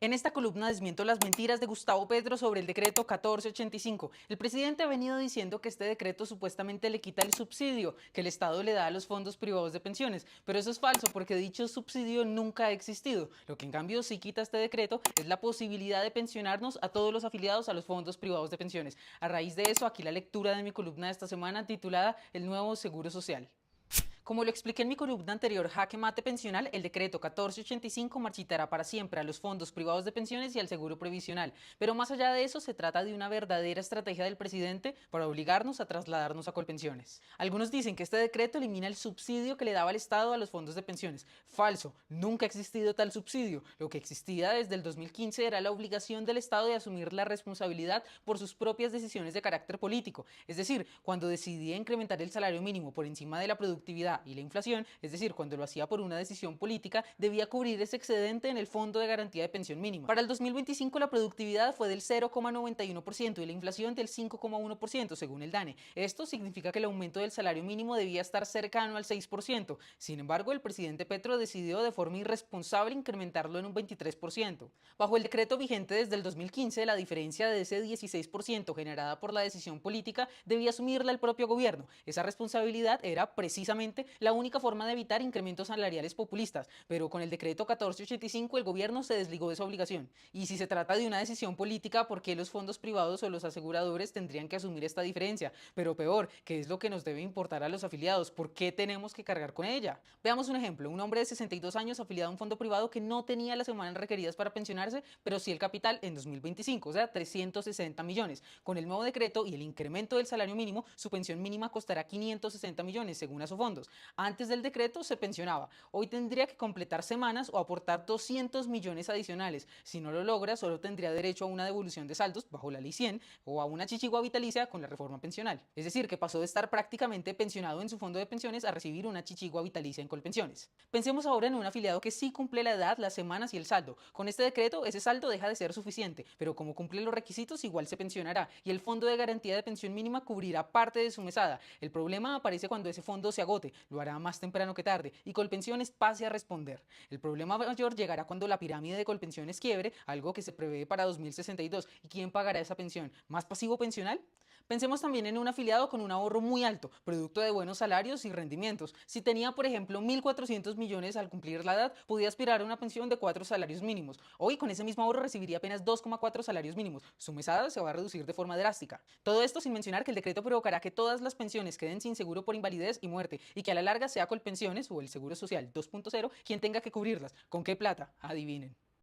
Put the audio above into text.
En esta columna desmiento las mentiras de Gustavo Petro sobre el decreto 1485. El presidente ha venido diciendo que este decreto supuestamente le quita el subsidio que el Estado le da a los fondos privados de pensiones, pero eso es falso porque dicho subsidio nunca ha existido. Lo que en cambio sí quita este decreto es la posibilidad de pensionarnos a todos los afiliados a los fondos privados de pensiones. A raíz de eso, aquí la lectura de mi columna de esta semana titulada El nuevo Seguro Social. Como lo expliqué en mi columna anterior, Jaque Mate Pensional, el decreto 1485 marchitará para siempre a los fondos privados de pensiones y al seguro previsional. Pero más allá de eso, se trata de una verdadera estrategia del presidente para obligarnos a trasladarnos a Colpensiones. Algunos dicen que este decreto elimina el subsidio que le daba el Estado a los fondos de pensiones. Falso, nunca ha existido tal subsidio. Lo que existía desde el 2015 era la obligación del Estado de asumir la responsabilidad por sus propias decisiones de carácter político. Es decir, cuando decidía incrementar el salario mínimo por encima de la productividad y la inflación, es decir, cuando lo hacía por una decisión política, debía cubrir ese excedente en el Fondo de Garantía de Pensión Mínima. Para el 2025 la productividad fue del 0,91% y la inflación del 5,1% según el DANE. Esto significa que el aumento del salario mínimo debía estar cercano al 6%. Sin embargo, el presidente Petro decidió de forma irresponsable incrementarlo en un 23%. Bajo el decreto vigente desde el 2015, la diferencia de ese 16% generada por la decisión política debía asumirla el propio gobierno. Esa responsabilidad era precisamente la única forma de evitar incrementos salariales populistas, pero con el decreto 1485 el gobierno se desligó de esa obligación. Y si se trata de una decisión política, ¿por qué los fondos privados o los aseguradores tendrían que asumir esta diferencia? Pero peor, ¿qué es lo que nos debe importar a los afiliados? ¿Por qué tenemos que cargar con ella? Veamos un ejemplo, un hombre de 62 años afiliado a un fondo privado que no tenía las semanas requeridas para pensionarse, pero sí el capital en 2025, o sea, 360 millones. Con el nuevo decreto y el incremento del salario mínimo, su pensión mínima costará 560 millones según Asofondos. Antes del decreto se pensionaba. Hoy tendría que completar semanas o aportar 200 millones adicionales. Si no lo logra, solo tendría derecho a una devolución de saldos bajo la ley 100 o a una chichigua vitalicia con la reforma pensional. Es decir, que pasó de estar prácticamente pensionado en su fondo de pensiones a recibir una chichigua vitalicia en Colpensiones. Pensemos ahora en un afiliado que sí cumple la edad, las semanas y el saldo. Con este decreto, ese saldo deja de ser suficiente, pero como cumple los requisitos, igual se pensionará y el fondo de garantía de pensión mínima cubrirá parte de su mesada. El problema aparece cuando ese fondo se agote, lo hará más temprano que tarde y Colpensiones pase a responder. El problema mayor llegará cuando la pirámide de Colpensiones quiebre, algo que se prevé para 2062. ¿Y quién pagará esa pensión? ¿Más pasivo pensional? Pensemos también en un afiliado con un ahorro muy alto, producto de buenos salarios y rendimientos. Si tenía, por ejemplo, 1.400 millones al cumplir la edad, podía aspirar a una pensión de 4 salarios mínimos. Hoy, con ese mismo ahorro, recibiría apenas 2,4 salarios mínimos. Su mesada se va a reducir de forma drástica. Todo esto sin mencionar que el decreto provocará que todas las pensiones queden sin seguro por invalidez y muerte y que a la larga sea Colpensiones o el Seguro Social 2.0 quien tenga que cubrirlas. ¿Con qué plata? Adivinen.